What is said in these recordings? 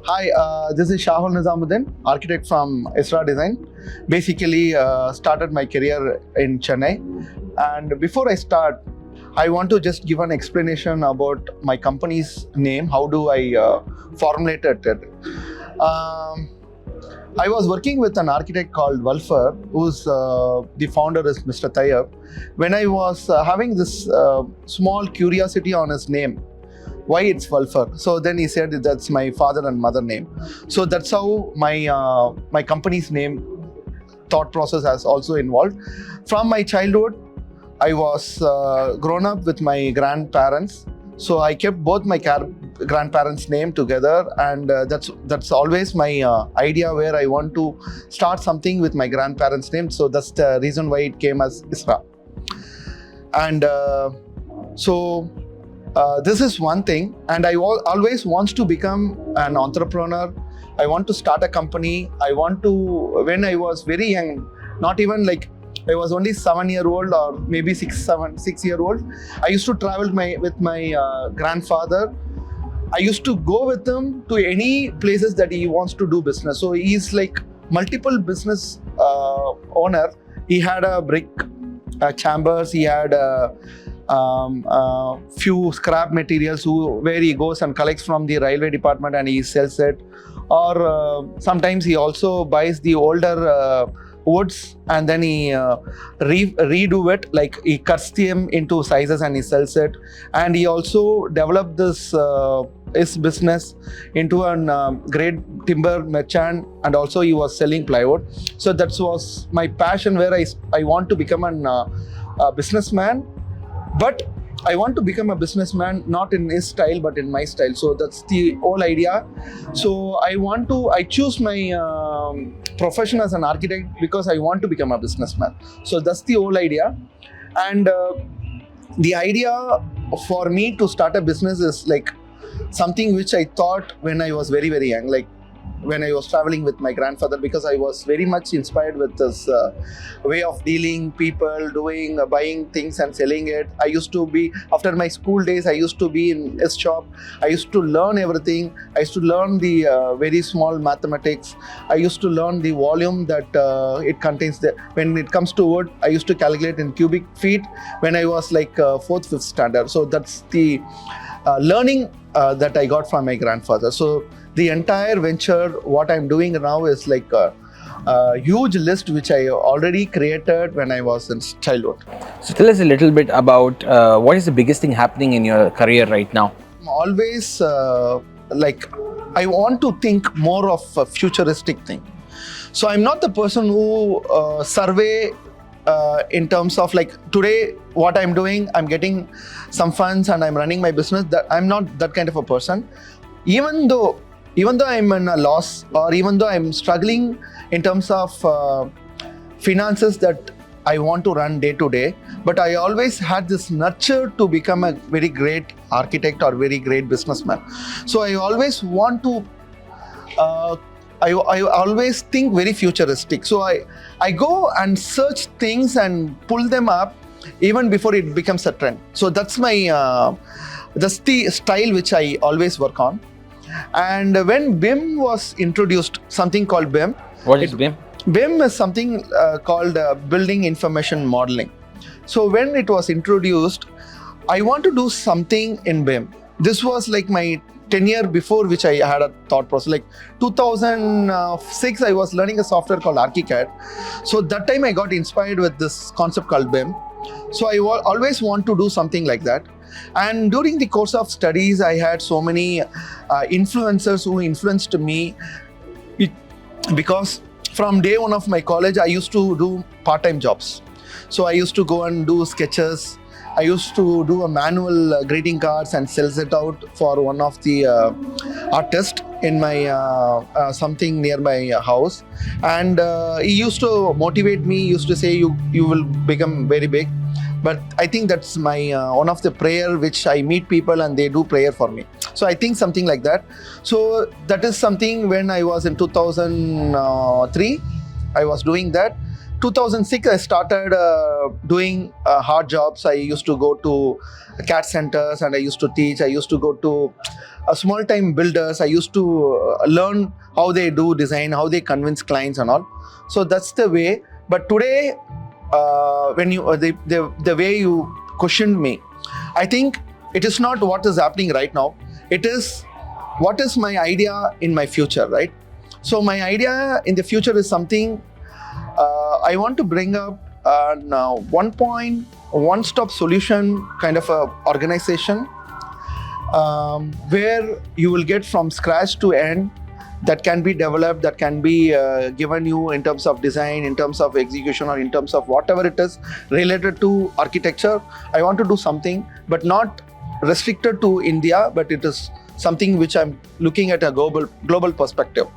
Hi, this is Shagul Nizamudeen, architect from ISRA Design. Basically, started my career in Chennai. And before I start, I want to just give an explanation about my company's name. How do I formulated it? I was working with an architect called Walfer, who's the founder is Mr. Tayyab. When I was having this small curiosity on his name, why it's Walfer. So then he said that's my father and mother name. So that's how my company's name thought process has also involved. From my childhood, I was grown up with my grandparents. So I kept both my grandparents' name together, and that's always my idea where I want to start something with my grandparents' name. So that's the reason why it came as ISRA. And this is one thing, and I always want to become an entrepreneur. I want to start a company. I want to, when I was very young, not even like I was only 7-year-old or maybe 6-year-old, I used to travel with my grandfather. I used to go with him to any places that he wants to do business. So he's like multiple business owner. He had a brick chambers. He had few scrap materials where he goes and collects from the railway department and he sells it. Or sometimes he also buys the older woods and then he redo it, like he cuts them into sizes and he sells it. And he also developed this his business into a great timber merchant, and also he was selling plywood. So that was my passion, where I want to become a businessman. But I want to become a businessman not in his style but in my style. So that's the whole idea. So I choose my profession as an architect because I want to become a businessman. So that's the whole idea. And the idea for me to start a business is like something which I thought when I was very, very young, like when I was traveling with my grandfather, because I was very much inspired with this way of dealing people, buying things and selling it. I used to be, after my school days, I used to be in his shop. I used to learn everything. I used to learn the very small mathematics. I used to learn the volume that it contains. When it comes to wood, I used to calculate in cubic feet when I was like 4th, 5th standard. So that's the learning that I got from my grandfather. So the entire venture, what I'm doing now is like a huge list which I already created when I was in childhood. So tell us a little bit about what is the biggest thing happening in your career right now? I'm always like I want to think more of a futuristic thing. So I'm not the person who survey in terms of like today what I'm doing, I'm getting some funds and I'm running my business. That I'm not that kind of a person. Even though I'm in a loss, or even though I'm struggling in terms of finances that I want to run day to day, but I always had this nurture to become a very great architect or very great businessman. So I always want to I always think very futuristic. So I go and search things and pull them up even before it becomes a trend. So that's that's the style which I always work on. And when BIM was introduced, something called BIM. What is BIM? BIM is something called Building Information Modeling. So when it was introduced, I want to do something in BIM. This was like my 10 years before which I had a thought process. Like 2006, I was learning a software called ArchiCAD. So that time I got inspired with this concept called BIM. So I always want to do something like that. And during the course of studies, I had so many influencers who influenced me, because from day one of my college, I used to do part-time jobs. So I used to go and do sketches. I used to do a manual greeting cards and sells it out for one of the artists in my something near my house. And he used to motivate me, used to say, you will become very big. But I think that's my one of the prayer which I meet people and they do prayer for me. So I think something like that. So that is something when I was in 2003, I was doing that. 2006, I started doing hard jobs. I used to go to CAT centers and I used to teach. I used to go to small time builders. I used to learn how they do design, how they convince clients and all. So that's the way. But today, when you the way you questioned me, I think it is not what is happening right now. It is what is my idea in my future, right? So my idea in the future is something I want to bring up now one-stop solution kind of a organization where you will get from scratch to end that can be developed, that can be given you in terms of design, in terms of execution, or in terms of whatever it is related to architecture. I want to do something, but not restricted to India, but it is something which I'm looking at a global perspective.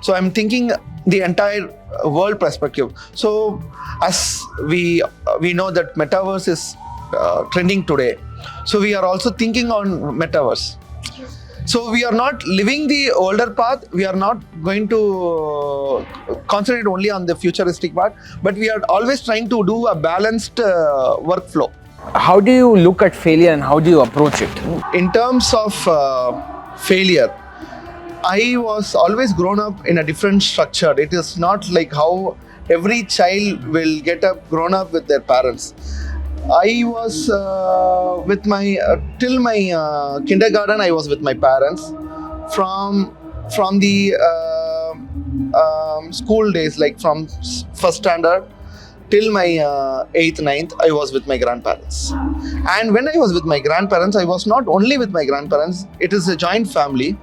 So I'm thinking the entire world perspective. So as we know that metaverse is trending today, so we are also thinking on metaverse. So we are not living the older path. We are not going to concentrate only on the futuristic part, but we are always trying to do a balanced workflow. How do you look at failure and how do you approach it? In terms of failure, I was always grown up in a different structure. It is not like how every child will grown up with their parents. I was with my till my kindergarten. I was with my parents. From the school days, like from first standard till my 8th, 9th, I was with my grandparents. And when I was with my grandparents, I was not only with my grandparents. It is a joint family.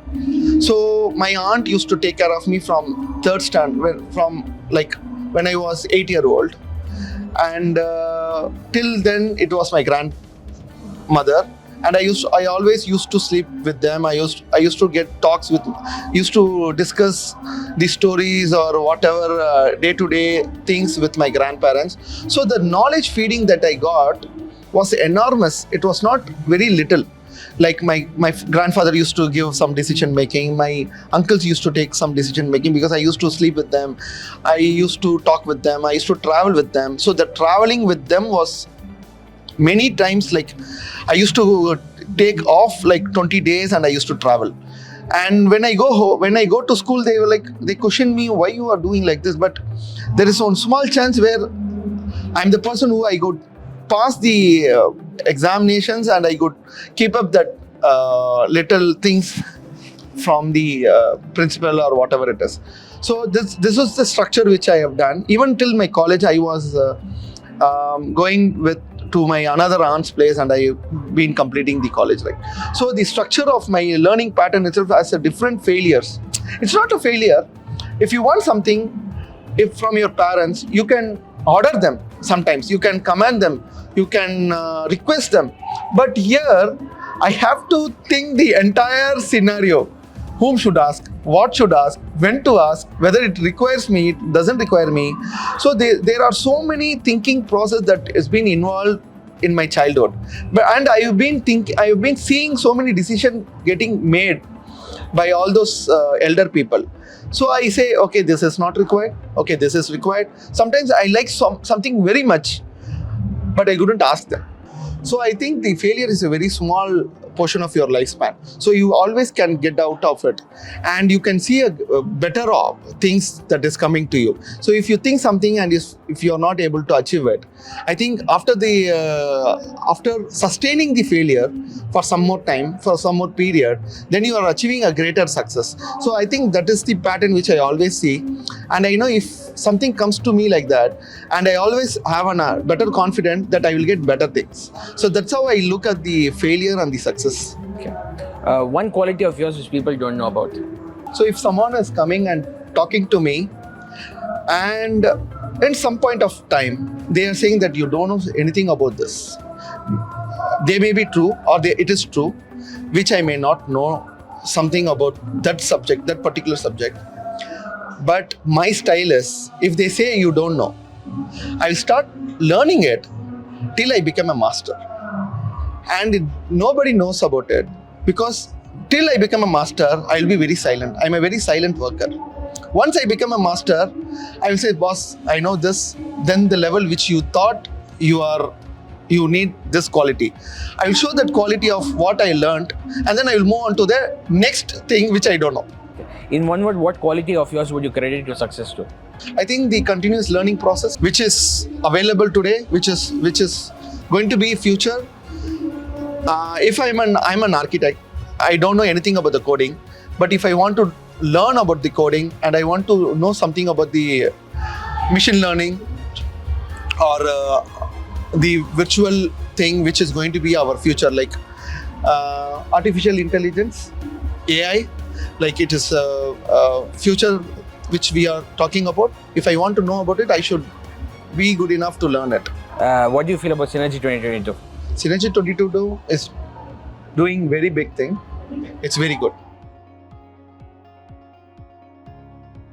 So my aunt used to take care of me from third standard, from like when I was 8-year-old. And till then it was my grandmother, and I always used to sleep with them. I used to get talks with, used to discuss the stories or whatever day-to-day things with my grandparents. So the knowledge feeding that I got was enormous. It was not very little. Like my grandfather used to give some decision making, my uncles used to take some decision making because I used to sleep with them, I used to talk with them, I used to travel with them. So the traveling with them was many times, like I used to take off like 20 days and I used to travel. And when I go to school, they question me, why you are doing like this? But there is one small chance where I'm the person who I go pass the examinations and I could keep up that little things from the principal or whatever it is. So this was the structure which I have done. Even till my college, I was going to my another aunt's place and I've been completing the college. Right? So the structure of my learning pattern itself has a different failures. It's not a failure. If you want something, if from your parents, you can order them. Sometimes you can command them, you can request them. But here, I have to think the entire scenario. Whom should ask, what should ask, when to ask, whether it requires me, it doesn't require me. So there are so many thinking process that has been involved in my childhood. And I have been seeing so many decisions getting made by all those elder people. So I say, okay, this is not required. Okay, this is required. Sometimes I like something very much, but I couldn't ask them. So I think the failure is a very small portion of your lifespan. So you always can get out of it, and you can see a better things that is coming to you. So if you think something and if you are not able to achieve it, I think after sustaining the failure for some more time, for some more period, then you are achieving a greater success. So I think that is the pattern which I always see, and I know if something comes to me like that, and I always have a better confidence that I will get better things. So that's how I look at the failure and the success. Okay. One quality of yours which people don't know about. So if someone is coming and talking to me, and in some point of time they are saying that you don't know anything about this, they may be true or it is true, which I may not know something about that subject, that particular subject. But my style is, if they say you don't know, I'll start learning it till I become a master. And nobody knows about it, because till I become a master, I'll be very silent. I'm a very silent worker. Once I become a master, I will say, boss, I know this, than the level which you thought you need this quality. I will show that quality of what I learned, and then I will move on to the next thing which I don't know. In one word, what quality of yours would you credit your success to? I think the continuous learning process, which is available today, which is going to be future. If I'm an architect, I don't know anything about the coding, but if I want to learn about the coding and I want to know something about the machine learning or the virtual thing which is going to be our future, like artificial intelligence, AI, like it is future which we are talking about. If I want to know about it, I should be good enough to learn it. What do you feel about Synergy 2022? Synergy 2022 is doing very big thing. It's very good.